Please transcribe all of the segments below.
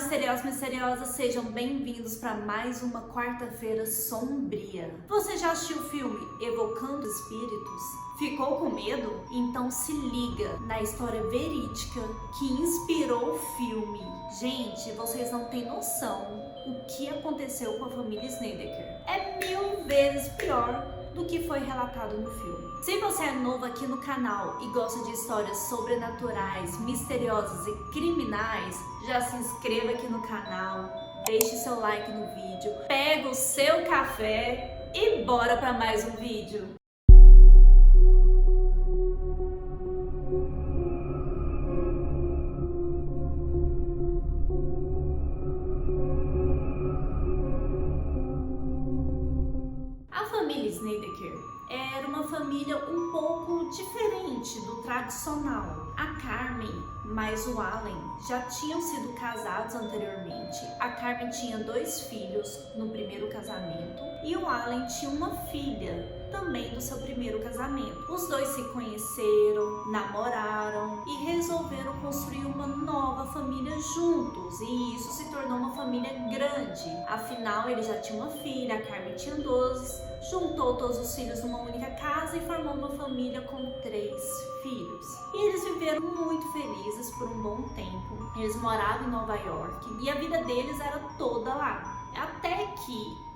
misteriosas, sejam bem-vindos para mais uma quarta-feira sombria. Você já assistiu o filme Evocando Espíritos? Ficou com medo? Então se liga na história verídica que inspirou o filme. Gente, vocês não têm noção o que aconteceu com a família Snedeker. É 1000 vezes pior do que foi relatado no filme. Se você é novo aqui no canal e gosta de histórias sobrenaturais, misteriosas e criminais, já se inscreva aqui no canal, deixe seu like no vídeo, pega o seu café e bora para mais um vídeo. A família Snedeker era uma família um pouco diferente do tradicional. A Carmen mais o Allen já tinham sido casados anteriormente. A Carmen tinha 2 filhos no primeiro casamento e o Allen tinha uma filha também do seu primeiro casamento. Os dois se conheceram, namoraram e resolveram construir uma nova família juntos, e isso se tornou uma família grande. Afinal, ele já tinha uma filha, a Carmen tinha 12, juntou todos os filhos numa única casa e formou uma família com 3 filhos. E eles viveram muito felizes por um bom tempo. Eles moravam em Nova York e a vida deles era toda lá. Até que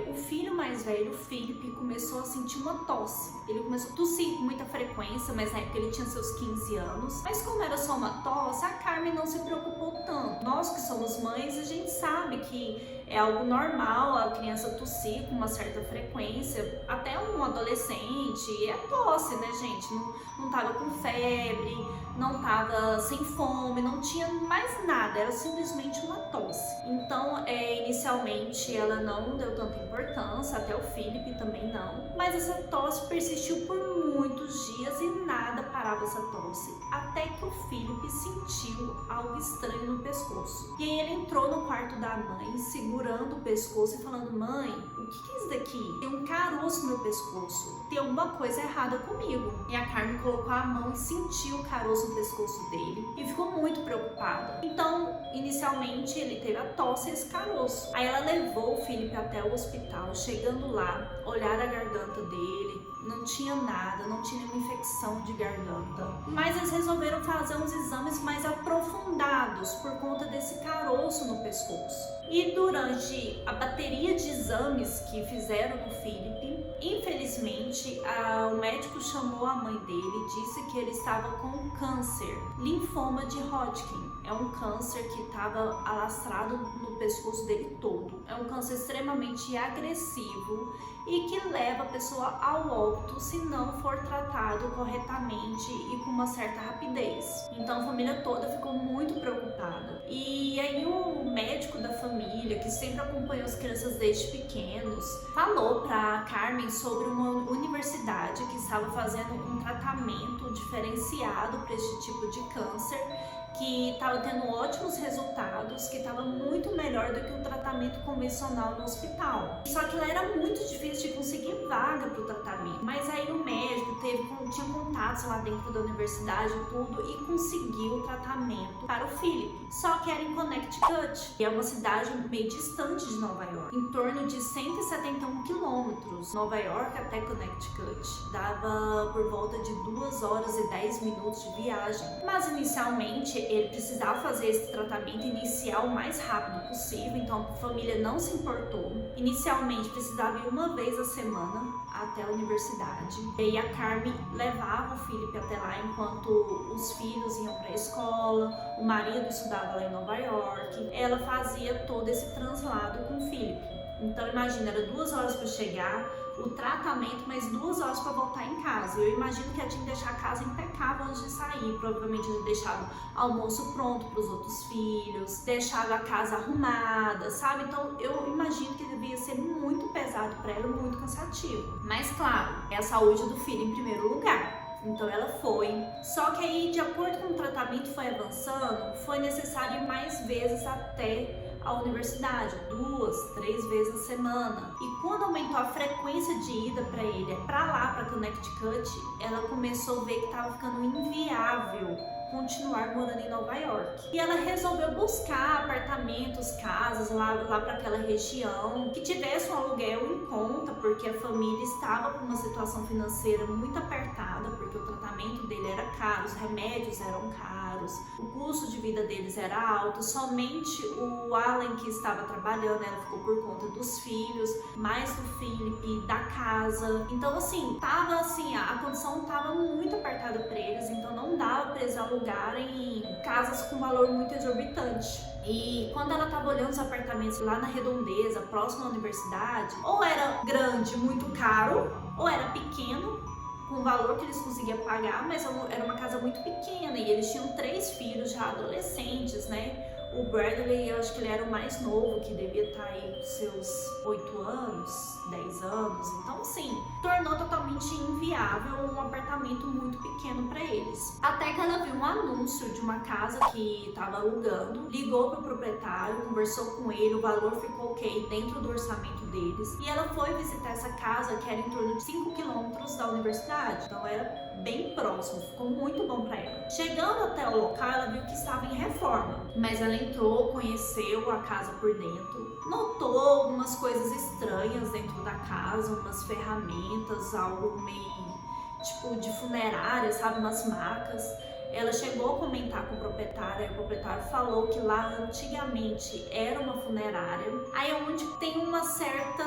o filho mais velho, o Philip, começou a sentir uma tosse. Ele começou a tossir com muita frequência, mas na época ele tinha seus 15 anos. Mas como era só uma tosse, a Carmen não se preocupou tanto. Nós que somos mães, a gente sabe que é algo normal a criança tossir com uma certa frequência. Até um adolescente, é tosse, né, gente? Não tava com febre, não tava sem fome, não tinha mais nada, era simplesmente uma tosse. Então, inicialmente ela não deu tanta importância, até o Philip também não, mas essa tosse persistiu por muitos dias e nada parava essa tosse, até que o Philip sentiu algo estranho no pescoço. E aí ele entrou no quarto da mãe, segurando o pescoço e falando: mãe, o que é isso daqui? Tem um caroço no meu pescoço, tem alguma coisa errada comigo. E a Carmen colocou a mão e sentiu o caroço no pescoço dele e ficou muito preocupada. Então, inicialmente ele teve a tosse e esse caroço. Aí ela levou o Philip até o hospital. Chegando lá, olharam a garganta dele, não tinha nada, não tinha nenhuma infecção de garganta. Mas eles resolveram fazer uns exames mais aprofundados por conta desse caroço no pescoço. E durante a bateria de exames que fizeram no Philip, infelizmente, o médico chamou a mãe dele e disse que ele estava com câncer, linfoma de Hodgkin. É um câncer que estava alastrado no pescoço dele todo. É um câncer extremamente agressivo e que leva a pessoa ao óbito se não for tratado corretamente e com uma certa rapidez. Então a família toda ficou muito preocupada. E aí o médico da família, que sempre acompanhou as crianças desde pequenos, falou para Carmen sobre uma universidade que estava fazendo um tratamento diferenciado para esse tipo de câncer, que estava tendo ótimos resultados, que estava muito melhor do que o tratamento convencional no hospital. Só que lá era muito difícil de conseguir vaga para o tratamento. Mas aí o médico tinha contatos lá dentro da universidade e tudo, e conseguiu o tratamento para o Philip. Só que era em Connecticut, que é uma cidade meio distante de Nova York, em torno de 171 quilômetros. Nova York até Connecticut dava por volta de 2 horas e 10 minutos de viagem. Mas inicialmente ele precisava fazer esse tratamento inicial o mais rápido possível, então a família não se importou. Inicialmente precisava ir uma vez a semana até a universidade. E aí a Carmen levava o Philip até lá enquanto os filhos iam para a escola, o marido estudava lá em Nova York. Ela fazia todo esse translado com o Philip. Então imagina, era 2 horas para chegar, o tratamento, mais 2 horas para voltar em casa. Eu imagino que ela tinha que deixar a casa impecável antes de sair. Provavelmente ela deixava almoço pronto para os outros filhos, deixava a casa arrumada, sabe? Então eu imagino que devia ser muito pesado para ela, muito cansativo. Mas claro, é a saúde do filho em primeiro lugar. Então ela foi. Só que aí, de acordo com o tratamento foi avançando, foi necessário ir mais vezes até a universidade, 2, 3 vezes na semana. E quando aumentou a frequência de ida para ele, para lá, para Connecticut, ela começou a ver que estava ficando inviável continuar morando em Nova York. E ela resolveu buscar apartamentos, casas lá para aquela região, que tivesse um aluguel em conta, porque a família estava com uma situação financeira muito apertada, porque o tratamento dele era caro, os remédios eram caros, o custo de vida deles era alto. Somente o Alan, que estava trabalhando, ela ficou por conta dos filhos, mais do Philip, da casa. Então a condição estava muito apertada para eles, então não dava para eles alugarem casas com valor muito exorbitante. E quando ela estava olhando os apartamentos lá na Redondeza, próximo à universidade, ou era grande, muito caro, ou era pequeno, com o valor que eles conseguiam pagar, mas era uma casa muito pequena e eles tinham 3 filhos já adolescentes, né? O Bradley, eu acho que ele era o mais novo, que devia estar aí com seus 8 anos, 10 anos. Então, assim, tornou totalmente inviável um apartamento muito pequeno para eles. Até que ela viu um anúncio de uma casa que estava alugando, ligou para o proprietário, conversou com ele, o valor ficou ok dentro do orçamento deles. E ela foi visitar essa casa, que era em torno de 5 quilômetros da universidade. Então, era bem próximo, ficou muito bom para ela. Chegando até o local, ela viu que estava em reforma, mas ela entrou, conheceu a casa por dentro, notou algumas coisas estranhas dentro da casa, umas ferramentas, algo meio tipo de funerária, sabe, umas macas. Ela chegou a comentar com o proprietário falou que lá antigamente era uma funerária. Aí é onde tem uma certa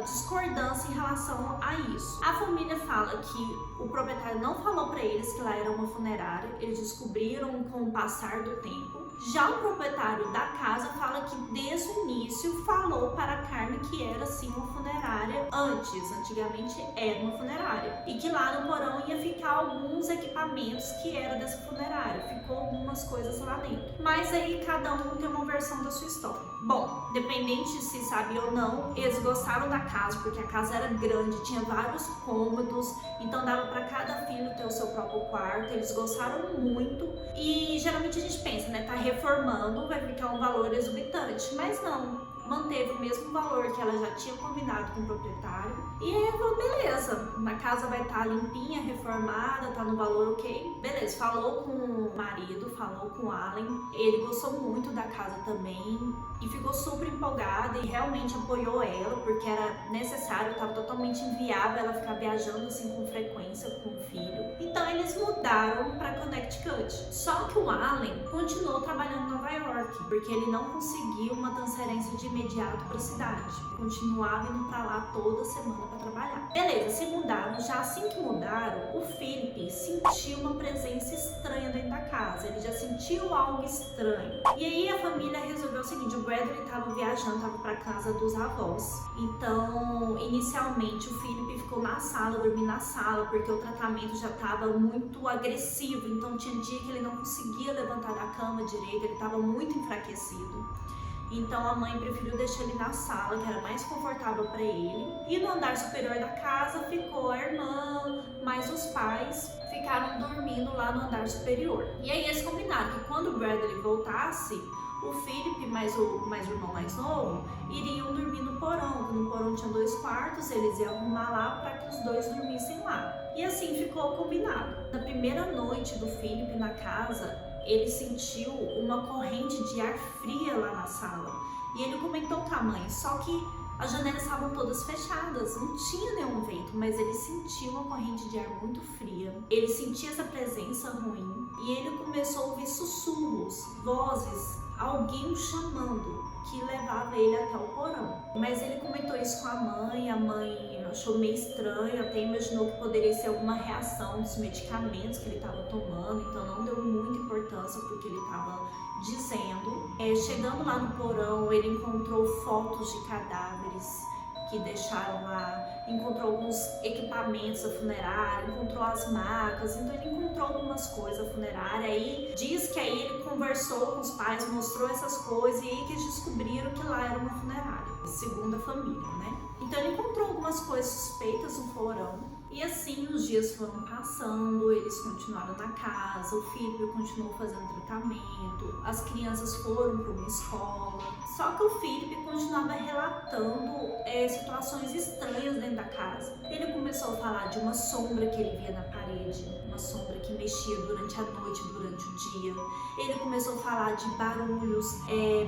discordância em relação a isso. A família fala que o proprietário não falou para eles que lá era uma funerária, eles descobriram com o passar do tempo. Já o proprietário da casa fala que desde o início falou para a Carmen que era sim uma funerária antigamente era uma funerária, e que lá no porão ia ficar alguns equipamentos que era dessa funerária, ficou algumas coisas lá dentro, mas aí cada um tem uma versão da sua história. Bom, dependente se sabe ou não, eles gostaram da casa porque a casa era grande, tinha vários cômodos, então dava para cada filho ter o seu próprio quarto. Eles gostaram muito e geralmente a gente pensa, né, tá reformando, vai ficar um valor exorbitante, mas não. Manteve o mesmo valor que ela já tinha combinado com o proprietário. E aí ela falou, beleza, a casa vai estar limpinha, reformada, tá no valor ok. Beleza, falou com o marido, falou com o Alan. Ele gostou muito da casa também e ficou super empolgada e realmente apoiou ela, porque era necessário, estava totalmente inviável ela ficar viajando assim com frequência com o filho. Então eles mudaram para Connecticut. Só que o Alan continuou trabalhando em Nova York, porque ele não conseguiu uma transferência de imediato para a cidade. Continuava indo para lá toda semana para trabalhar. Beleza, se mudaram. Já assim que mudaram, o Philip sentiu uma presença estranha dentro da casa. Ele já sentiu algo estranho. E aí a família resolveu o seguinte: o Bradley estava viajando, estava para casa dos avós. Então, inicialmente o Philip ficou na sala, dormindo na sala, porque o tratamento já estava muito agressivo. Então tinha dia que ele não conseguia levantar da cama direito, ele estava muito enfraquecido. Então a mãe preferiu deixar ele na sala, que era mais confortável para ele. E no andar superior da casa ficou a irmã, mas os pais ficaram dormindo lá no andar superior. E aí eles combinaram que quando o Bradley voltasse, o Philip mais o irmão mais novo iriam dormir no porão, que no porão tinha 2 quartos, eles iam arrumar lá para que os 2 dormissem lá. E assim ficou combinado. Na primeira noite do Philip na casa, ele sentiu uma corrente de ar fria lá na sala. E ele comentou com a mãe, só que as janelas estavam todas fechadas, não tinha nenhum vento, mas ele sentiu uma corrente de ar muito fria. Ele sentia essa presença ruim e ele começou a ouvir sussurros, vozes, alguém o chamando, que levava ele até o porão. Mas ele comentou isso com a mãe achou meio estranho, até imaginou que poderia ser alguma reação dos medicamentos que ele estava tomando, então não deu muita importância porque ele estava dizendo. Chegando lá no porão, ele encontrou fotos de cadáveres que deixaram lá, encontrou alguns equipamentos da funerária, encontrou as macas, então ele encontrou algumas coisas da funerária. Aí diz que aí ele conversou com os pais, mostrou essas coisas e aí que eles descobriram que lá era uma funerária, segundo a família, né? Então ele encontrou algumas coisas suspeitas no porão E assim os dias foram passando, eles continuaram na casa, o Felipe continuou fazendo tratamento, as crianças foram para uma escola. Só que o Felipe continuava relatando situações estranhas dentro da casa. Ele começou a falar de uma sombra que ele via na parede, uma sombra que mexia durante a noite, durante o dia. Ele começou a falar de barulhos,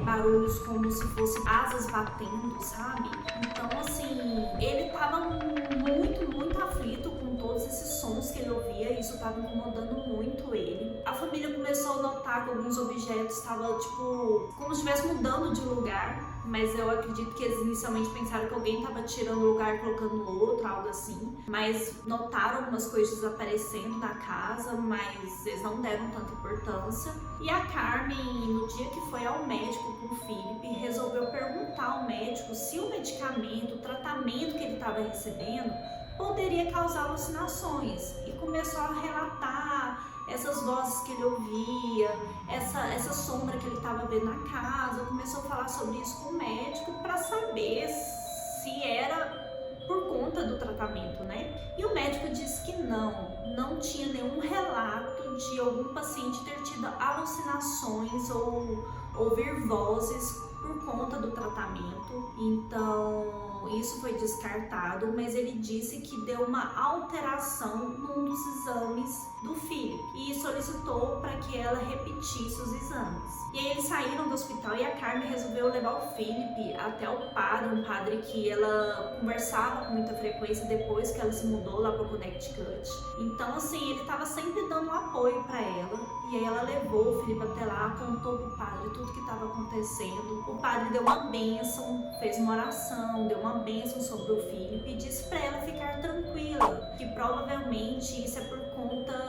barulhos como se fossem asas batendo, sabe? Então assim, ele estava muito aflito com todos esses sons que ele ouvia, e isso estava incomodando muito ele. A família começou a notar que alguns objetos estavam tipo como se estivesse mudando de lugar, mas eu acredito que eles inicialmente pensaram que alguém estava tirando o lugar e colocando no outro, algo assim. Mas notaram algumas coisas aparecendo na casa, mas eles não deram tanta importância. E a Carmen, no dia que foi ao médico com o Felipe, resolveu perguntar ao médico se o medicamento, o tratamento que ele estava recebendo, poderia causar alucinações. E começou a relatar essas vozes que ele ouvia, essa sombra que ele estava vendo na casa. Começou a falar sobre isso com o médico para saber se era por conta do tratamento, né? E o médico disse que não tinha nenhum relato de algum paciente ter tido alucinações ou ouvir vozes por conta do tratamento. Então isso foi descartado, mas ele disse que deu uma alteração num dos exames do Felipe e solicitou para que ela repetisse os exames. E aí eles saíram do hospital e a Carmen resolveu levar o Felipe até o padre, um padre que ela conversava com muita frequência depois que ela se mudou lá para o Connecticut. Então assim, ele estava sempre dando apoio para ela, e aí ela levou o Felipe até lá, contou pro padre tudo que estava acontecendo. O padre deu uma bênção, fez uma oração, deu uma bênção sobre o Felipe e disse para ela ficar tranquila, que provavelmente isso é por conta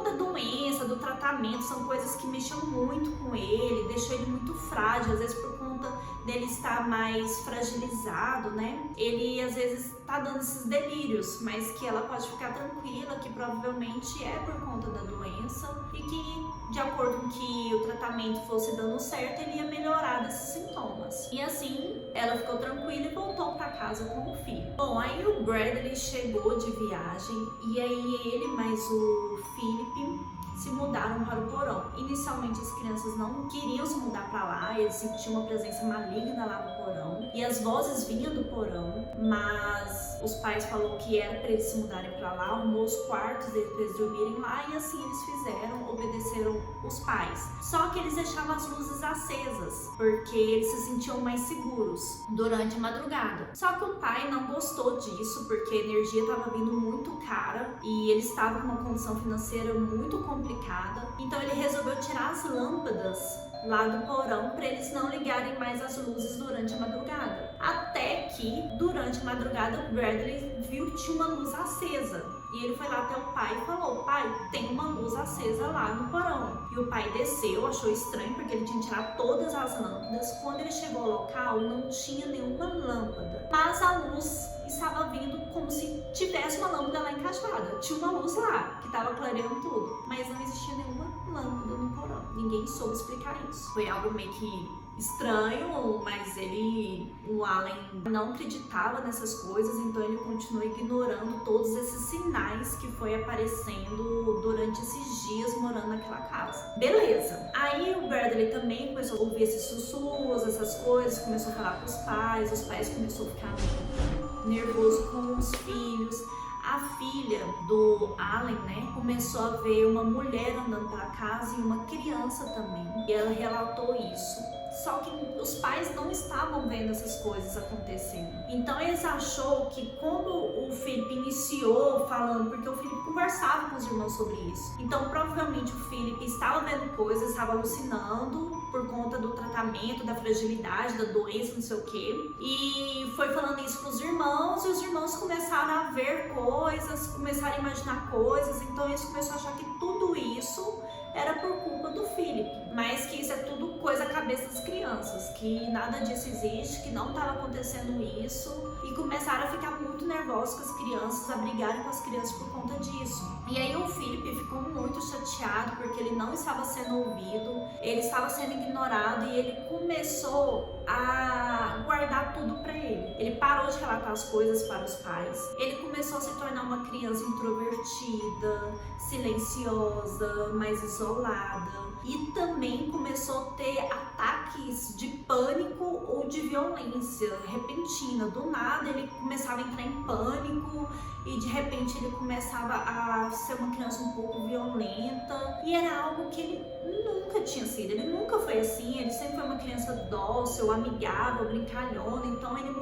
da doença, do tratamento. São coisas que mexeram muito com ele, deixou ele muito frágil, às vezes por conta dele estar mais fragilizado, né? Ele às vezes tá dando esses delírios, mas que ela pode ficar tranquila, que provavelmente é por conta da doença e que, de acordo com que o tratamento fosse dando certo, ele ia melhorar desses sintomas. E assim, ela ficou tranquila e voltou para casa com o filho. Bom, aí o Bradley chegou de viagem e aí ele mais o Philip se mudaram para o porão. Inicialmente as crianças não queriam se mudar para lá, eles sentiam uma presença maligna lá no porão e as vozes vinham do porão, mas os pais falaram que era para eles se mudarem para lá, arrumou os quartos deles para eles dormirem lá, e assim eles fizeram, obedeceram os pais. Só que eles deixavam as luzes acesas, porque eles se sentiam mais seguros durante a madrugada. Só que o pai não gostou disso, porque a energia estava vindo muito cara e ele estava com uma condição financeira muito complicada. Então ele resolveu tirar as lâmpadas lá do porão para eles não ligarem mais as luzes durante a madrugada. Até que, durante a madrugada, o Bradley viu que tinha uma luz acesa. E ele foi lá até o pai e falou: pai, tem uma luz acesa lá no porão. E o pai desceu, achou estranho porque ele tinha tirado todas as lâmpadas. Quando ele chegou ao local, não tinha nenhuma lâmpada, mas a luz estava vindo como se tivesse uma lâmpada lá encaixada. Tinha uma luz lá que estava clareando tudo, mas não existia nenhuma lâmpada no porão. Ninguém soube explicar isso. Foi algo meio que estranho, mas o Allen não acreditava nessas coisas, então ele continuou ignorando todos esses sinais que foi aparecendo durante esses dias morando naquela casa. Beleza. Aí o Bradley também começou a ouvir esses sussurros, essas coisas, começou a falar com os pais começaram a ficar nervoso com os filhos. A filha do Allen, né, começou a ver uma mulher andando pela casa e uma criança também. E ela relatou isso. Só que os pais não estavam vendo essas coisas acontecendo. Então eles achou que quando o Felipe iniciou falando, porque o Felipe conversava com os irmãos sobre isso. Então provavelmente o Felipe estava vendo coisas, estava alucinando por conta do tratamento, da fragilidade, da doença, não sei o quê. E foi falando isso para os irmãos, e os irmãos começaram a ver coisas, começaram a imaginar coisas. Então eles começaram a achar que tudo isso era por culpa do Felipe, mas que isso é tudo coisa da cabeça das crianças, que nada disso existe, que não estava acontecendo isso, e começaram a ficar muito nervosos com as crianças, a brigarem com as crianças por conta disso. E aí o Felipe ficou muito chateado porque ele não estava sendo ouvido, ele estava sendo ignorado, e ele começou a guardar tudo pra ele. Ele parou de relatar as coisas para os pais. Ele começou a se tornar uma criança introvertida, silenciosa, mais isolada. E também começou a ter ataques de pânico ou de violência repentina. Do nada ele começava a entrar em pânico e de repente ele começava a ser uma criança um pouco violenta. E era algo que ele nunca tinha sido. Ele nunca foi assim. Ele sempre foi uma criança dócil, amigável, brincalhona. Então ele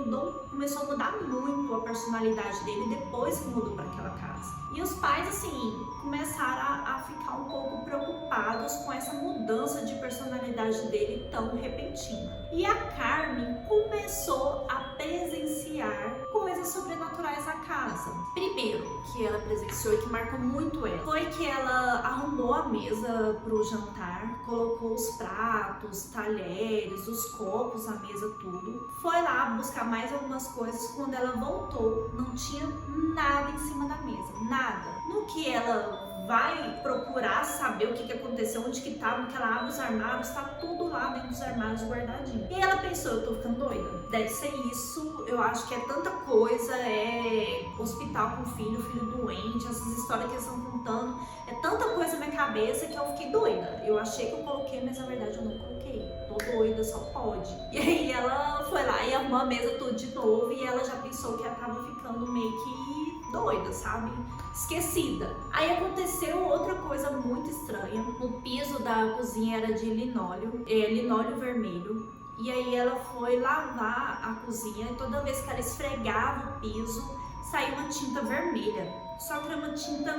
começou a mudar muito a personalidade dele depois que mudou para aquela casa. E os pais, assim, começaram a ficar um pouco preocupados com essa mudança de personalidade dele tão repentina. E a Carmen começou a presenciar coisas sobrenaturais na casa. Primeiro que ela presenciou e que marcou muito ela foi que ela arrumou a mesa pro jantar, colocou os pratos, talheres, os copos, a mesa, tudo. Foi lá buscar mais algumas coisas. Quando ela voltou, não tinha nada em cima da mesa, nada. No que ela vai procurar saber o que aconteceu, onde que tava, que ela abre os armários, tá tudo lá dentro dos armários guardadinho. E ela pensou, eu tô ficando doida, deve ser isso, eu acho que é tanta coisa, é hospital com filho doente, essas histórias que eles estão contando, é tanta coisa na minha cabeça que eu fiquei doida. Eu achei que eu coloquei, mas na verdade eu não coloquei. Tô doida, só pode. E aí ela foi lá e arrumou a mesa tudo de novo e ela já pensou que ela tava ficando meio que doida, sabe? Esquecida. Aí aconteceu outra coisa muito estranha. O piso da cozinha era de linóleo vermelho. E aí ela foi lavar a cozinha e toda vez que ela esfregava o piso, saía uma tinta vermelha. Só que era uma tinta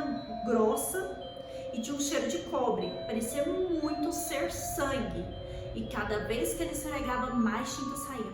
grossa e tinha um cheiro de cobre. Parecia muito ser sangue. E cada vez que ele esfregava, mais tinta saía,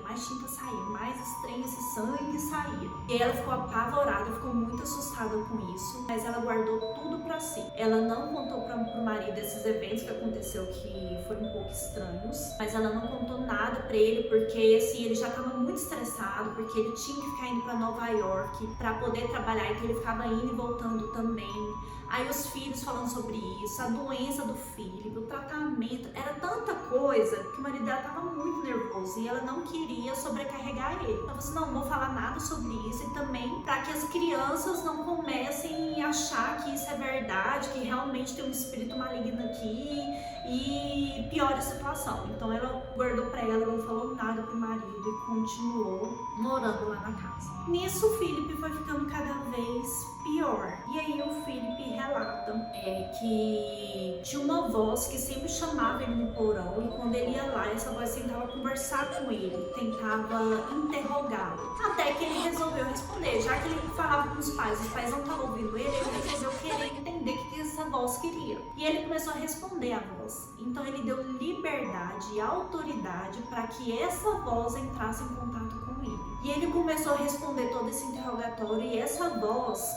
mais estranho esse sangue saía. E ela ficou apavorada, ficou muito assustada com isso, mas ela guardou tudo pra si. Ela não contou pro marido esses eventos que aconteceu, que foram um pouco estranhos, mas ela não contou nada pra ele, porque assim, ele já tava muito estressado, porque ele tinha que ficar indo pra Nova York pra poder trabalhar, então ele ficava indo e voltando também. Aí os filhos falando sobre isso, a doença do filho, o tratamento, era tanta coisa que o marido dela tava muito nervoso e ela não queria sobrecarregar ele. Ela falou assim, não vou falar nada sobre isso e também para que as crianças não comecem a achar que isso é verdade, que realmente tem um espírito maligno aqui e piore a situação. Então ela guardou pra ela, não falou nada pro marido e continuou morando lá na casa. Nisso o Felipe foi ficando cada vez pior. E aí o Felipe relata que tinha uma voz que sempre chamava ele no porão e quando ele ia lá, essa voz tentava conversar com ele, tentava interrogá-lo. Até que ele resolveu responder, já que ele falava com os pais não estavam ouvindo ele resolveu querer entender o que essa voz queria. E ele começou a responder a voz. Então ele deu liberdade e autoridade para que essa voz entrasse em contato com ele. E ele começou a responder todo esse interrogatório e essa voz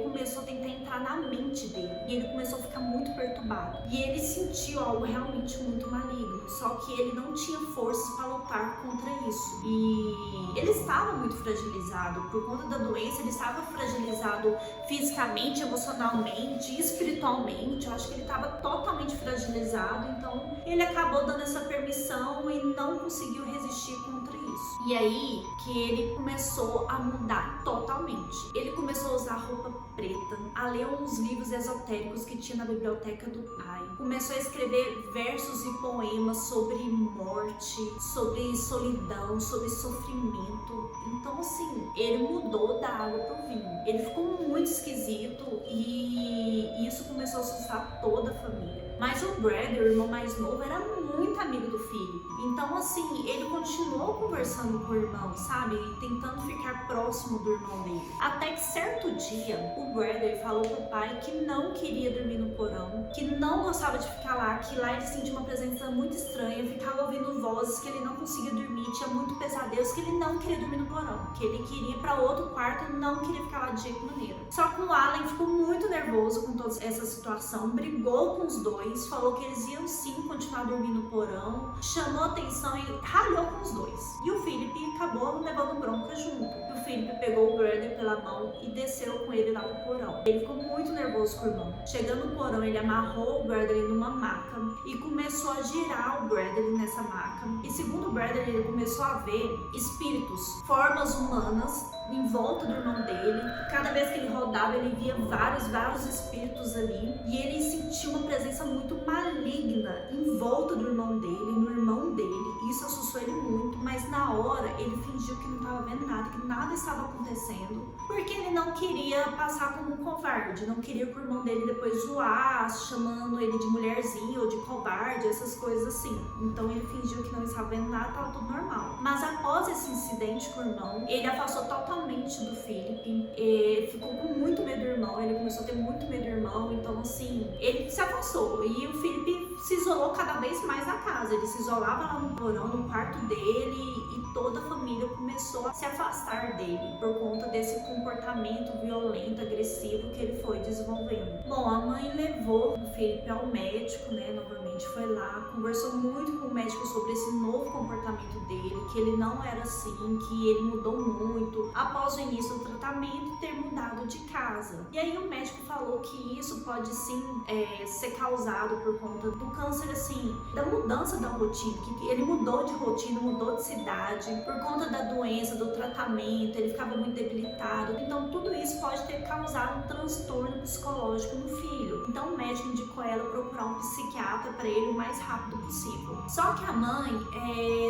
começou a tentar entrar na mente dele. E ele começou a ficar muito perturbado. E ele sentiu algo realmente muito maligno. Só que ele não tinha forças para lutar contra isso. E ele estava muito fragilizado. Por conta da doença, ele estava fragilizado fisicamente, emocionalmente, espiritualmente. Eu acho que ele estava totalmente fragilizado. Então ele acabou dando essa permissão e não conseguiu resistir contra isso. E aí que ele começou a mudar totalmente. Ele começou a usar roupa preta, a ler uns livros esotéricos que tinha na biblioteca do pai. Começou a escrever versos e poemas sobre morte, sobre solidão, sobre sofrimento. Então assim, ele mudou da água pro vinho. Ele ficou muito esquisito e isso começou a assustar toda a família. Mas o Brad, o irmão mais novo, era muito amigo do Philip. Então, assim, ele continuou conversando com o irmão, sabe? E tentando ficar próximo do irmão dele. Até que certo dia, o Brad falou pro pai que não queria dormir no porão, que não gostava de ficar lá, que lá ele sentia uma presença muito estranha, ficava ouvindo vozes, que ele não conseguia dormir, tinha muito pesadelos, que ele não queria dormir no porão, que ele queria ir pra outro quarto e não queria ficar lá de jeito maneiro. Só que o Alan ficou muito nervoso com toda essa situação, brigou com os dois, falou que eles iam sim continuar dormindo no porão, chamou atenção e ralhou com os dois. E o Philip acabou levando bronca junto. E o Philip pegou o Bradley pela mão e desceu com ele lá pro porão. Ele ficou muito nervoso com o irmão. Chegando no porão, ele amarrou o Bradley numa maca e começou a girar o Bradley nessa maca. E segundo o Bradley, ele começou a ver espíritos, formas humanas em volta do irmão dele. Cada vez que ele rodava, ele via vários espíritos ali. E ele sentiu uma presença muito maligna em volta do irmão dele, no irmão dele. Isso assustou ele muito, mas na hora ele fingiu que não estava vendo nada, que nada estava acontecendo, porque ele não queria passar como um covarde, não queria que o irmão dele depois zoasse, chamando ele de mulherzinha ou de covarde, essas coisas assim. Então ele fingiu que não estava vendo nada, estava tudo normal. Mas após esse incidente com o irmão, ele afastou totalmente do Philip, ficou com muito medo do irmão, ele começou a ter muito medo do irmão, então assim, ele se afastou e o Philip se isolou cada vez mais na casa. Ele se isolava lá no porão, no quarto dele, e toda a família começou a se afastar dele por conta desse comportamento violento, agressivo que ele foi desenvolvendo. Bom, a mãe levou o Philip ao médico, né, novamente foi lá, conversou muito com o médico sobre esse novo comportamento dele, que ele não era assim, que ele mudou muito após o início do tratamento ter mudado de casa. E aí o médico falou que isso pode sim ser causado por conta do câncer, assim, da mudança da rotina, que ele mudou de rotina, mudou de cidade, por conta da doença, do tratamento, ele ficava muito debilitado. Então tudo isso pode ter causado um transtorno psicológico no filho. Então o médico indicou ela procurar um psiquiatra para ele o mais rápido possível. Só que a mãe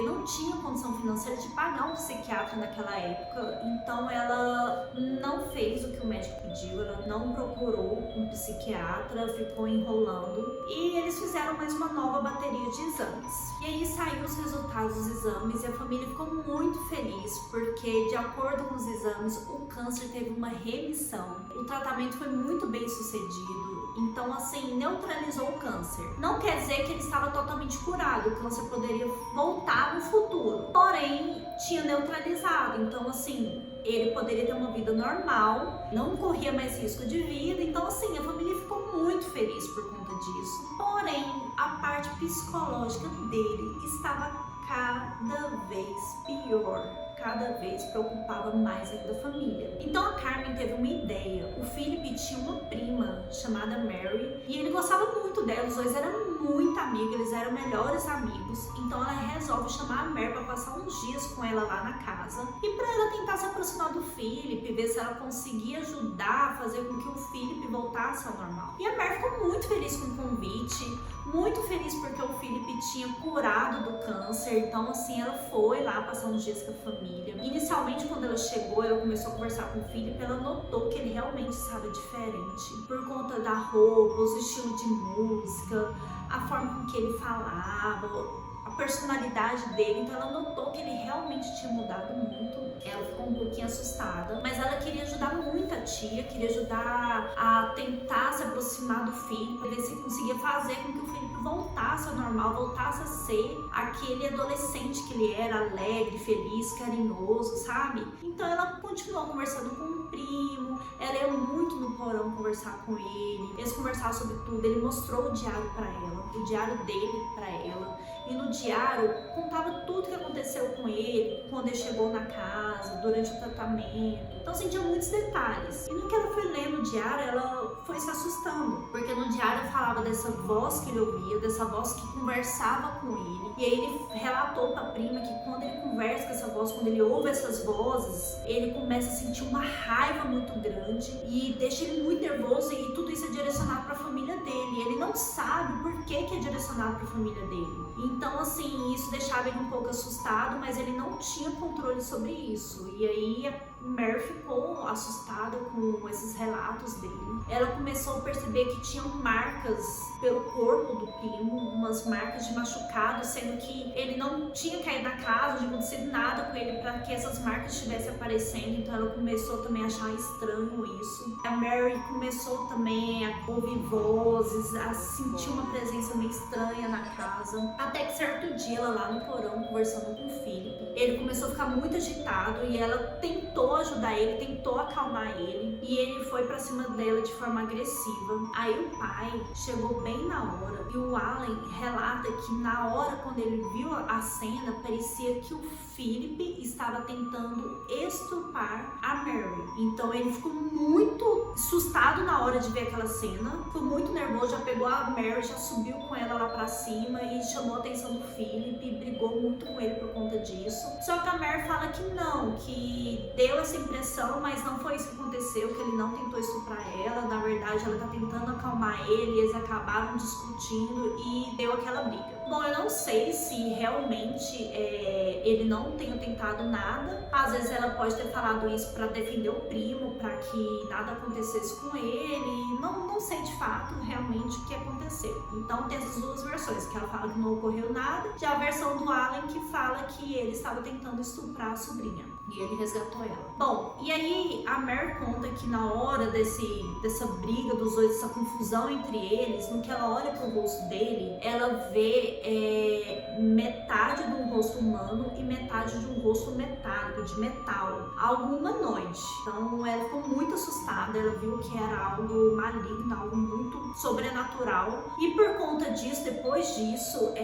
não tinha condição financeira de pagar um psiquiatra naquela época, então ela não fez o que o médico pediu, ela não procurou um psiquiatra, ficou enrolando e eles fizeram mais uma nova bateria de exames. E aí saiu os resultados dos exames e a família ficou muito feliz porque, de acordo com os exames, o câncer teve uma remissão. O tratamento foi muito bem sucedido. Então, assim, neutralizou o câncer. Não quer dizer que ele estava totalmente curado, o câncer poderia voltar no futuro. Porém, tinha neutralizado. Então, assim, ele poderia ter uma vida normal, não corria mais risco de vida. Então, assim, a família ficou muito feliz por conta disso. Porém, a parte psicológica dele estava cada vez pior. Cada vez preocupava mais ainda a família. Então a Carmen teve uma ideia. O Philip tinha uma prima chamada Mary e ele gostava muito dela, os dois eram muito amigos, eles eram melhores amigos. Então ela resolve chamar a Mary para passar uns dias com ela lá na casa e para ela tentar se aproximar do Philip, ver se ela conseguia ajudar a fazer com que o Philip voltasse ao normal. E a Mary ficou muito feliz com o convite, muito feliz porque o Philip tinha curado do câncer. Então assim, ela foi lá passar uns dias com a família. Inicialmente, quando ela chegou, ela começou a conversar com o Philip, ela notou que ele realmente estava diferente por conta da roupa, os estilos de música, a forma com que ele falava, a personalidade dele. Então ela notou que ele realmente tinha mudado muito. Ela ficou um pouquinho assustada, mas ela queria ajudar muito a tia, queria ajudar a tentar se aproximar do filho, para ver se conseguia fazer com que o Felipe voltasse ao normal, voltasse a ser aquele adolescente que ele era, alegre, feliz, carinhoso, sabe? Então ela continuou conversando com o primo, ela ia muito no porão conversar com ele, eles conversavam sobre tudo, ele mostrou o diário para ela, o diário dele para ela. E no diário contava tudo que aconteceu com ele, quando ele chegou na casa, durante o tratamento. Então assim, tinha muitos detalhes. E no que ela foi lendo o diário, ela foi se assustando, porque no diário falava dessa voz que ele ouvia, dessa voz que conversava com ele. E aí ele relatou para a prima que quando ele conversa com essa voz, quando ele ouve essas vozes, ele começa a sentir uma raiva muito grande e deixa ele muito nervoso, e tudo isso é direcionado para a família dele. Ele não sabe por que é direcionado para a família dele. Então, assim, isso deixava ele um pouco assustado, mas ele não tinha controle sobre isso. E aí a Mary ficou assustada com esses relatos dele. Ela começou a perceber que tinham marcas pelo corpo do primo, umas marcas de machucado, sendo que ele não tinha caído na casa, não tinha acontecido nada com ele para que essas marcas estivessem aparecendo. Então ela começou também a achar estranho isso. A Mary começou também a ouvir vozes, a sentir uma presença meio estranha na casa. Até que certo dia, ela lá no porão, conversando com o Philip, ele começou a ficar muito agitado e ela tentou ajudar ele, tentou acalmar ele e ele foi pra cima dela de forma agressiva. Aí o pai chegou bem na hora e o Allen relata que na hora quando ele viu a cena, parecia que o Philip estava tentando estuprar a Mary. Então ele ficou muito assustado na hora de ver aquela cena, ficou muito nervoso, já pegou a Mary, já subiu com ela lá pra cima e chamou a atenção do Philip, brigou muito com ele por conta disso. Só que a Mary fala que não, que deu essa impressão, mas não foi isso que aconteceu, que ele não tentou estuprar ela, na verdade ela tá tentando acalmar ele, eles acabaram discutindo e deu aquela briga. Bom, eu não sei se realmente ele não tenha tentado nada. Às vezes ela pode ter falado isso pra defender o primo, pra que nada acontecesse com ele. Não sei de fato realmente o que aconteceu. Então tem essas duas versões, que ela fala que não ocorreu nada, e a versão do Allen que fala que ele estava tentando estuprar a sobrinha e ele resgatou ela. Bom, e aí a Mary conta que na hora dessa briga dos dois, dessa confusão entre eles, no que ela olha pro rosto dele, ela vê metade de um rosto humano e metade de um rosto metálico, de metal, algo humanoide. Então ela ficou muito assustada, ela viu que era algo maligno, algo muito sobrenatural, e por conta disso, depois disso,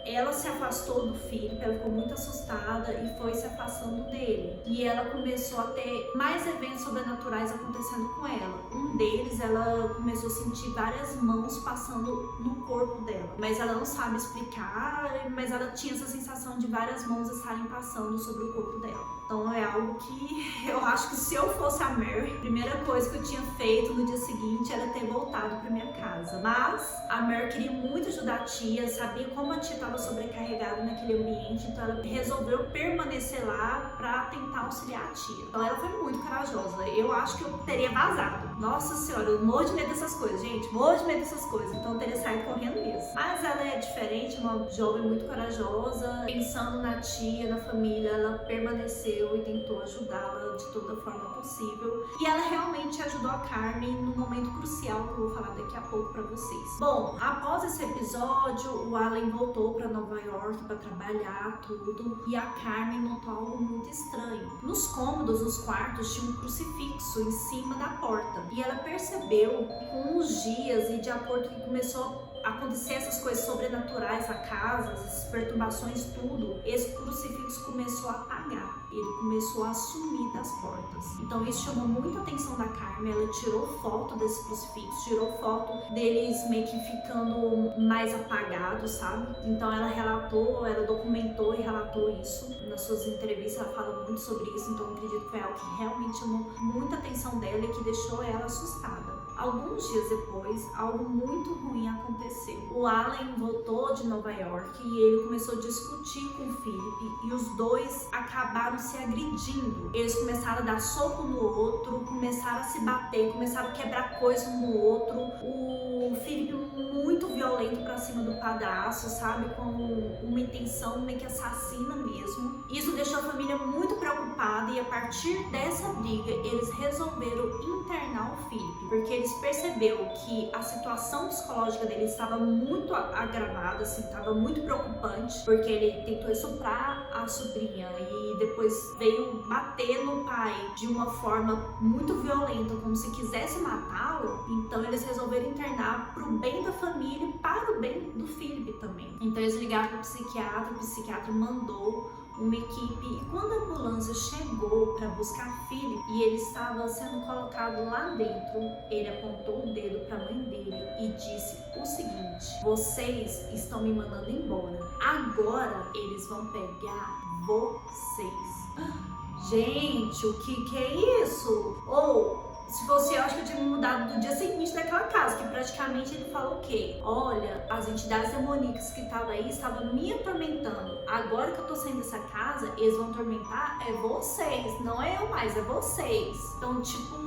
ela se afastou do Philip, ela ficou muito assustada e foi se afastando dele. E ela começou a ter mais eventos sobrenaturais acontecendo com ela. Um deles, ela começou a sentir várias mãos passando no corpo dela. Mas ela não sabe explicar, mas ela tinha essa sensação de várias mãos estarem passando sobre o corpo dela. Então é algo que eu acho que se eu fosse a Mary, a primeira coisa que eu tinha feito no dia seguinte era ter voltado para minha casa. Mas a Mary queria muito ajudar a tia, sabia como a tia estava sobrecarregada naquele ambiente, então ela resolveu permanecer lá para tentar auxiliar a tia. Então ela foi muito corajosa. Eu acho que eu teria vazado. Nossa senhora, eu morro de medo dessas coisas, gente. Morro de medo dessas coisas. Então eu teria saído correndo mesmo. Mas ela é diferente, uma jovem muito corajosa. Pensando na tia, na família, ela permaneceu e tentou ajudá-la de toda forma possível. E ela realmente ajudou a Carmen no momento crucial que eu vou falar daqui a pouco pra vocês. Bom, após esse episódio, o Allen voltou pra Nova York para trabalhar tudo e a Carmen notou algo muito estranho. Nos cômodos, nos quartos, tinha um crucifixo em cima da porta e ela percebeu com os dias e de acordo com que começou a acontecer essas coisas sobrenaturais na casa, essas perturbações, tudo, esse crucifixo começou a apagar. Ele começou a sumir das portas. Então isso chamou muita atenção da Carmen. Ela tirou foto desse crucifixo, tirou foto deles meio que ficando mais apagados, sabe? Então ela relatou, ela documentou e relatou isso. Nas suas entrevistas ela fala muito sobre isso, então eu acredito que foi algo que realmente chamou muita atenção dela e que deixou ela assustada. Alguns dias depois, algo muito ruim aconteceu. O Allen voltou de Nova York e ele começou a discutir com o Philip e os dois acabaram se agredindo. Eles começaram a dar soco no outro, começaram a se bater, começaram a quebrar coisa um no outro. O Philip muito violento pra cima do padrasto, sabe? Com uma intenção meio que assassina mesmo. Isso deixou a família muito preocupada e a partir dessa briga, eles resolveram internar o Philip, porque eles perceberam que a situação psicológica dele estava muito agravada, assim, estava muito preocupante, porque ele tentou estuprar a sobrinha e depois veio bater no pai de uma forma muito violenta, como se quisesse matá-lo. Então eles resolveram internar pro bem da família e para o bem do Philip também. Então eles ligaram pro psiquiatra, o psiquiatra mandou uma equipe e quando a ambulância chegou para buscar Philip e ele estava sendo colocado lá dentro, ele apontou o dedo para a mãe dele e disse o seguinte: vocês estão me mandando embora, agora eles vão pegar vocês. Gente, o que é isso? Ou se fosse eu, acho que eu tinha me mudado do dia seguinte daquela casa, que praticamente ele falou o quê? Olha, as entidades demoníacas que estavam aí estavam me atormentando. Agora que eu tô saindo dessa casa, eles vão atormentar vocês, não é eu mais, é vocês. Então, tipo,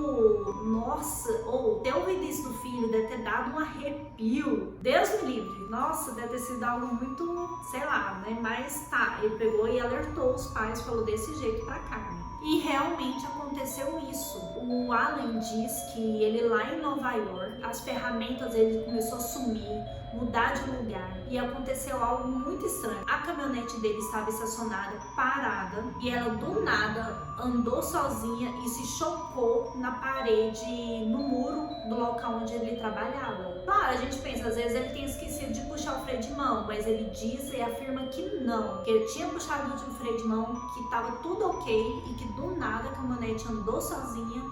nossa, ou ter ouvido isso do filho deve ter dado um arrepio. Deus me livre. Nossa, deve ter sido algo muito, sei lá, né? Mas tá, ele pegou e alertou os pais, falou desse jeito pra Carmen. E realmente aconteceu isso. O Allen Allen diz que ele lá em Nova York, as ferramentas ele começou a sumir, mudar de lugar, e aconteceu algo muito estranho. A caminhonete dele estava estacionada, parada, e ela do nada andou sozinha e se chocou na parede, no muro do local onde ele trabalhava. Claro, a gente pensa, às vezes ele tem esquecido de puxar o freio de mão, mas ele diz e afirma que não, que ele tinha puxado o freio de mão, que estava tudo ok e que do nada a caminhonete andou sozinha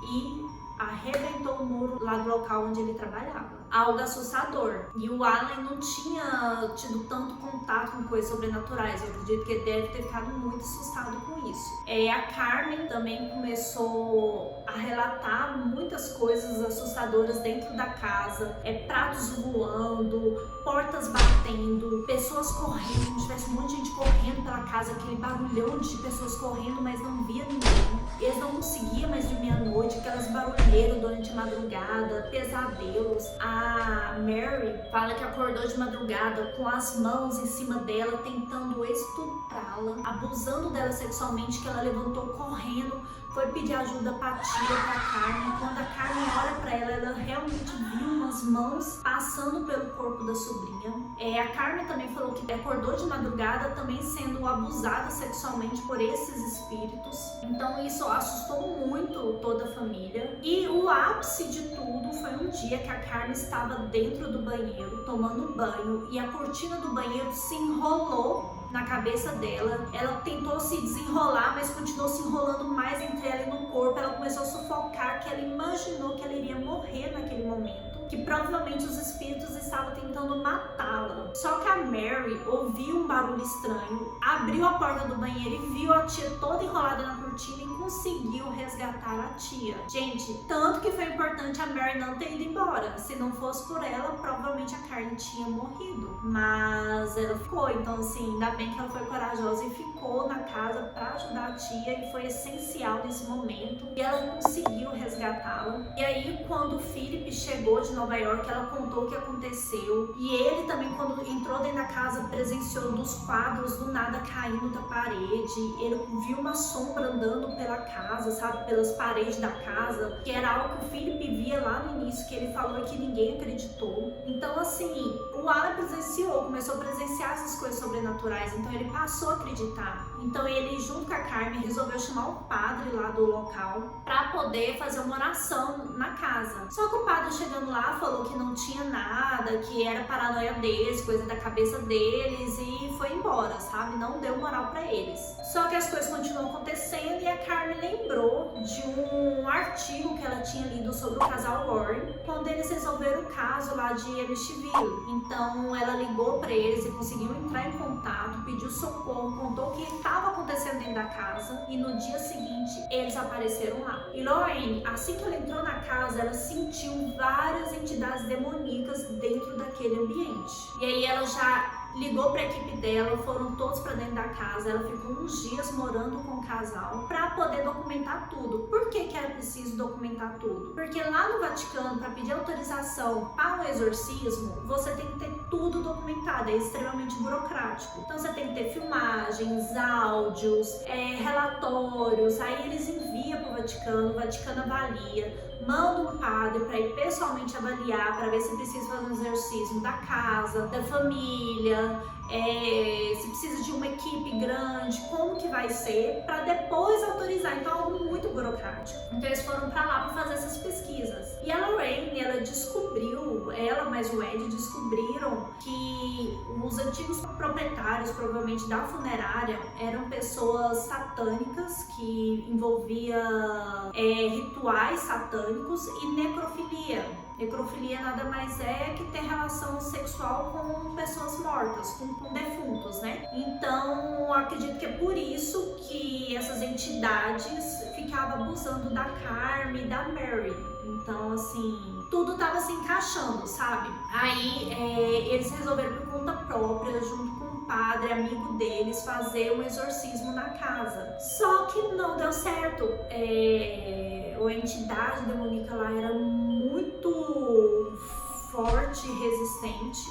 e arrebentou o muro lá do local onde ele trabalhava. Algo assustador. E o Allen não tinha tido tanto contato com coisas sobrenaturais. Eu acredito que ele deve ter ficado muito assustado com isso. A Carmen também começou a relatar muitas coisas assustadoras dentro da casa. Pratos voando, portas batendo, pessoas correndo, como se tivesse um monte de gente correndo pela casa, aquele barulhão de pessoas correndo, mas não via ninguém. Eles não conseguiam mais dormir à noite, aquelas barulheiras durante a madrugada, pesadelos. A Mary fala que acordou de madrugada com as mãos em cima dela, tentando estuprá-la, abusando dela sexualmente, que ela levantou correndo, foi pedir ajuda pra tia, pra Carmen. Quando a Carmen olha pra ela, ela realmente viu umas mãos passando pelo corpo da sobrinha. A Carmen também falou que acordou de madrugada também sendo abusada sexualmente por esses espíritos. Então isso assustou muito toda a família. E o ápice de tudo foi um dia que a Carmen estava dentro do banheiro, tomando banho, e a cortina do banheiro se enrolou na cabeça dela. Ela tentou se desenrolar, mas continuou se enrolando mais entre ela e no corpo. Ela começou a sufocar, que ela imaginou que ela iria morrer naquele momento, que provavelmente os espíritos estavam tentando matá-la. Só que a Mary ouviu um barulho estranho, abriu a porta do banheiro e viu a tia toda enrolada na cortina e conseguiu resgatar a tia. Gente, tanto que foi importante a Mary não ter ido embora. Se não fosse por ela, provavelmente a Carmen tinha morrido. Mas ela ficou, então assim, ainda bem que ela foi corajosa e ficou na casa para ajudar a tia, e foi essencial nesse momento. E ela conseguiu resgatá-la. E aí, quando o Philip chegou de Nova York, ela contou o que aconteceu. E ele também, quando entrou dentro da casa, presenciou dos quadros do nada caindo da parede. Ele viu uma sombra andando pela casa, sabe, pelas paredes da casa, que era algo que o Philip via lá no início, que ele falou e que ninguém acreditou. Então assim, o Alan presenciou, começou a presenciar essas coisas sobrenaturais, então ele passou a acreditar. Então ele, junto com a Carmen, resolveu chamar o padre lá do local para poder fazer uma oração na casa. Só que o padre, chegando lá, falou que não tinha nada, que era paranoia deles, coisa da cabeça deles, e foi embora, sabe? Não deu moral para eles. Só que as coisas continuam acontecendo e a Carmen lembrou de um artigo que ela tinha lido sobre o casal Warren, quando eles resolveram o caso lá de Amityville. Então ela ligou para eles e conseguiu entrar em contato, pediu socorro, contou o que estava acontecendo dentro da casa, e no dia seguinte eles apareceram lá. E Lorraine, assim que ela entrou na casa, ela sentiu várias entidades demoníacas dentro daquele ambiente. E aí ela já ligou para a equipe dela, foram todos para dentro da casa. Ela ficou uns dias morando com o casal para poder documentar tudo. Por que era preciso documentar tudo? Porque lá no Vaticano, para pedir autorização para o exorcismo, você tem que ter tudo documentado, é extremamente burocrático. Então você tem que ter filmagens, áudios, relatórios, aí eles enviam para o Vaticano avalia, manda um padre para ir pessoalmente avaliar, para ver se precisa fazer um exorcismo da casa, da família, se precisa de uma equipe grande, como que vai ser, para depois autorizar. Então é algo muito burocrático. Então eles foram para lá para fazer essas pesquisas. E a Lorraine, ela descobriu, ela mais o Ed descobriram que os antigos proprietários, provavelmente da funerária, eram pessoas satânicas, que envolvia rituais satânicos e necrofilia. Necrofilia nada mais é que ter relação sexual com pessoas mortas, com defuntos, né? Então, acredito que é por isso que essas entidades ficavam abusando da Carmen e da Mary. Então, assim, tudo tava se encaixando, sabe? Aí, eles resolveram por conta própria, junto com um padre, amigo deles, fazer um exorcismo na casa. Só que não deu certo. A entidade demoníaca lá era muito forte e resistente.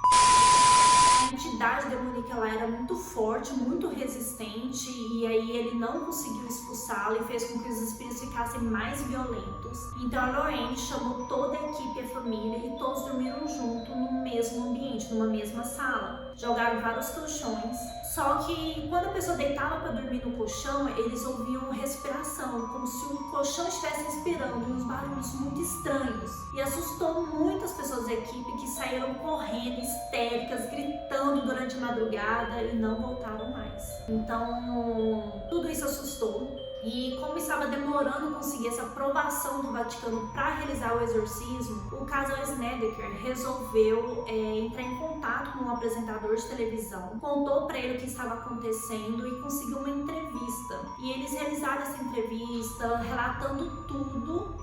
A entidade entidade demoníaca lá era muito forte, muito resistente, e aí ele não conseguiu expulsá-la e fez com que os espíritos ficassem mais violentos. Então a Lorraine chamou toda a equipe e a família e todos dormiram junto no mesmo ambiente, numa mesma sala. Jogaram vários colchões, só que quando a pessoa deitava para dormir no colchão, eles ouviam respiração, como se o colchão estivesse respirando, uns barulhos muito estranhos. E assustou muitas pessoas da equipe que saíram correndo, histéricas, gritando durante a madrugada e não voltaram mais. Então, tudo isso assustou. E como estava demorando conseguir essa aprovação do Vaticano para realizar o exorcismo, o casal Snedeker resolveu entrar em contato com um apresentador de televisão, contou para ele o que estava acontecendo e conseguiu uma entrevista. E eles realizaram essa entrevista, relatando tudo,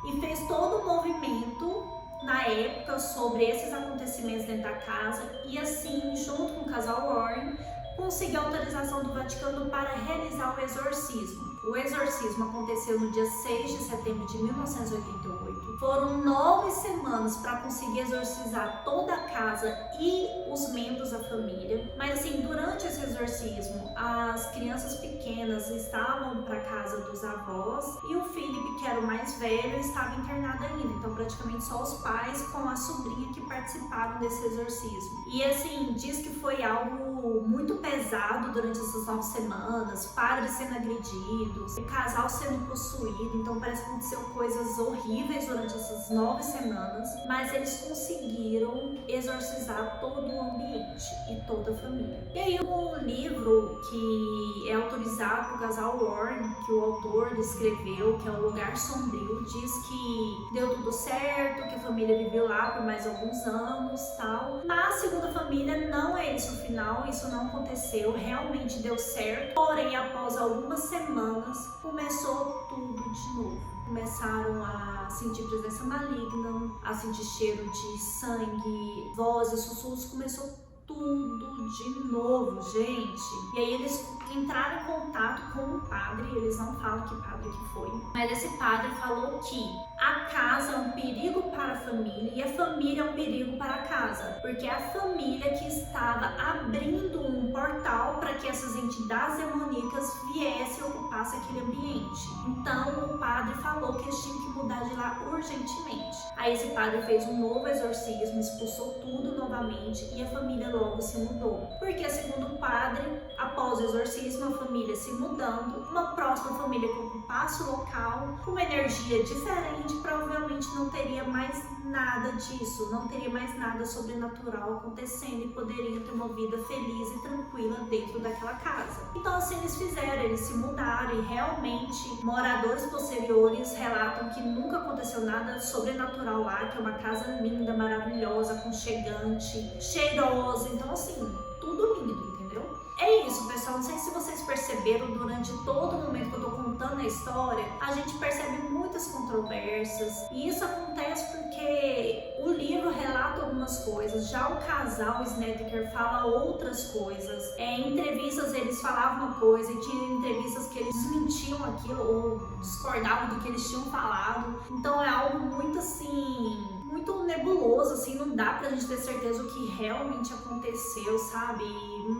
e fez todo o movimento na época sobre esses acontecimentos dentro da casa, e assim, junto com o casal Warren, conseguiu a autorização do Vaticano para realizar o exorcismo. O exorcismo aconteceu no dia 6 de setembro de 1988. Foram 9 semanas para conseguir exorcizar toda a casa e os membros da família. Mas assim, durante esse exorcismo, as crianças pequenas estavam para casa dos avós e o Philip, que era o mais velho, estava internado ainda. Então praticamente só os pais com a sobrinha que participaram desse exorcismo. E assim, diz que foi algo muito pesado durante essas 9 semanas, padres sendo agredidos, o casal sendo possuído, então parece que aconteceu coisas horríveis durante essas 9 semanas, mas eles conseguiram exorcizar todo o ambiente e toda a família. E aí o livro que é autorizado pelo casal Warren, que o autor escreveu, que é O Lugar Sombrio, diz que deu tudo certo, que a família viveu lá por mais alguns anos, tal. Mas segundo a família, não é esse o final, isso não aconteceu, realmente deu certo. Porém, após algumas semanas, começou tudo de novo. Começaram a sentir presença maligna, a sentir cheiro de sangue, vozes, sussurros, começou tudo de novo, gente. E aí eles entraram em contato com um padre, eles não falam que padre que foi, mas esse padre falou que a casa é um perigo para a família e a família é um perigo para a casa, porque é a família que estava abrindo um portal para que essas entidades demoníacas viessem e ocupassem aquele ambiente. Então o padre falou que eles tinham que mudar de lá urgentemente. Aí esse padre fez um novo exorcismo, expulsou tudo novamente e a família logo se mudou. Porque segundo o padre, após o exorcismo, a família se mudando, uma próxima família que ocupasse o local, com uma energia diferente, provavelmente não teria mais nada disso, não teria mais nada sobrenatural acontecendo e poderiam ter uma vida feliz e tranquila dentro daquela casa. Então assim eles fizeram, eles se mudaram e realmente moradores posteriores relatam que nunca aconteceu nada sobrenatural lá, que é uma casa linda, maravilhosa, aconchegante, cheirosa, então assim, tudo lindo, entendeu? É isso, pessoal. Não sei se vocês perceberam durante todo o momento que eu tô contando a história, a gente percebe muitas controvérsias. E isso acontece porque o livro relata algumas coisas, já o casal Snedeker fala outras coisas. Em entrevistas eles falavam uma coisa e tinha entrevistas que eles desmentiam aquilo ou discordavam do que eles tinham falado. Então é algo muito assim, muito nebuloso, assim, não dá pra gente ter certeza o que realmente aconteceu, sabe?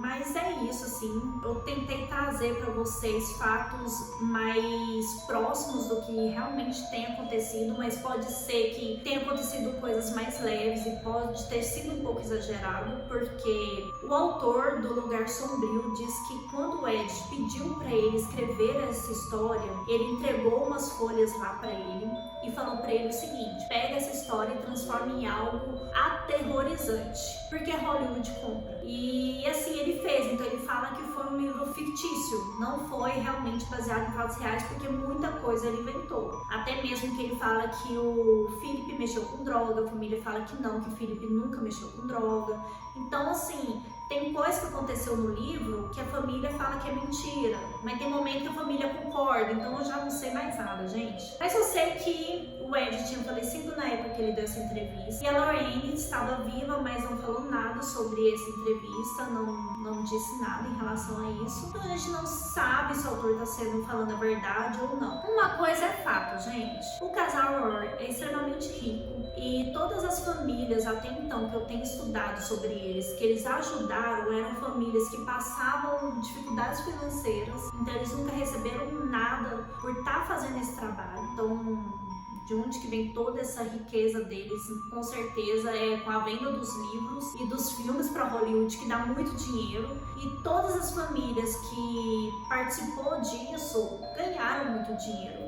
Mas é isso, assim, eu tentei trazer pra vocês fatos mais próximos do que realmente tem acontecido, mas pode ser que tenha acontecido coisas mais leves e pode ter sido um pouco exagerado, porque o autor do Lugar Sombrio diz que quando o Ed pediu pra ele escrever essa história, ele entregou umas folhas lá pra ele e falou pra ele o seguinte: pega essa história e transforma em algo aterrorizante, porque Hollywood compra. E assim ele fez, então ele fala que foi um livro fictício, não foi realmente baseado em fatos reais, porque muita coisa ele inventou. Até mesmo que ele fala que o Philip mexeu com droga, a família fala que não, que o Philip nunca mexeu com droga. Então assim, tem coisa que aconteceu no livro que a família fala que é mentira, mas tem momento que a família concorda, então eu já não sei mais nada, gente. Mas eu sei que o Ed tinha falecido na época que ele deu essa entrevista, e a Lorraine estava viva, mas não falou nada sobre essa entrevista, não disse nada em relação a isso. Então a gente não sabe se o autor está falando a verdade ou não. Uma coisa é fato, gente. O casal Warren é extremamente rico, e todas as famílias até então que eu tenho estudado sobre eles, que eles ajudaram, estudaram, eram famílias que passavam dificuldades financeiras, então eles nunca receberam nada por estar fazendo esse trabalho. Então, de onde que vem toda essa riqueza deles? Com certeza é com a venda dos livros e dos filmes para Hollywood, que dá muito dinheiro, e todas as famílias que participou disso ganharam muito dinheiro,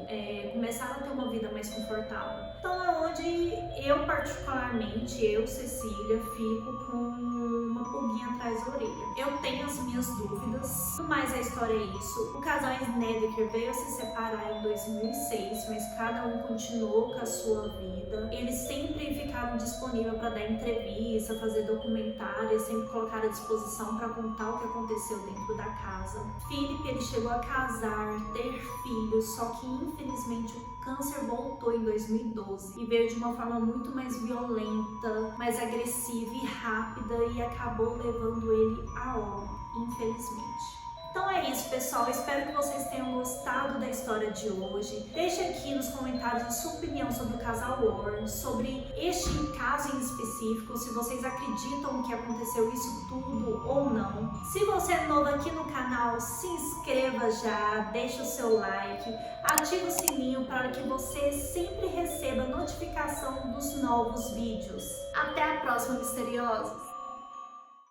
começaram a ter uma vida mais confortável. Então é onde eu particularmente, eu, Cecília, fico com uma pulguinha atrás da orelha. Eu tenho as minhas dúvidas, mas a história é isso. O casal Snedeker veio a se separar em 2006, mas cada um continuou com a sua vida. Eles sempre ficaram disponíveis para dar entrevista, fazer documentários, sempre colocaram à disposição para contar o que aconteceu dentro da casa. Philip, ele chegou a casar, ter filhos, só que infelizmente o câncer voltou em 2012 e veio de uma forma muito mais violenta, mais agressiva e rápida, e acabou levando ele a óbito, infelizmente. Então é isso, pessoal. Espero que vocês tenham gostado da história de hoje. Deixe aqui nos comentários a sua opinião sobre o casal Warren, sobre este caso em específico, se vocês acreditam que aconteceu isso tudo ou não. Se você é novo aqui no canal, se inscreva já, deixe o seu like, ative o sininho para que você sempre receba notificação dos novos vídeos. Até a próxima, misteriosos!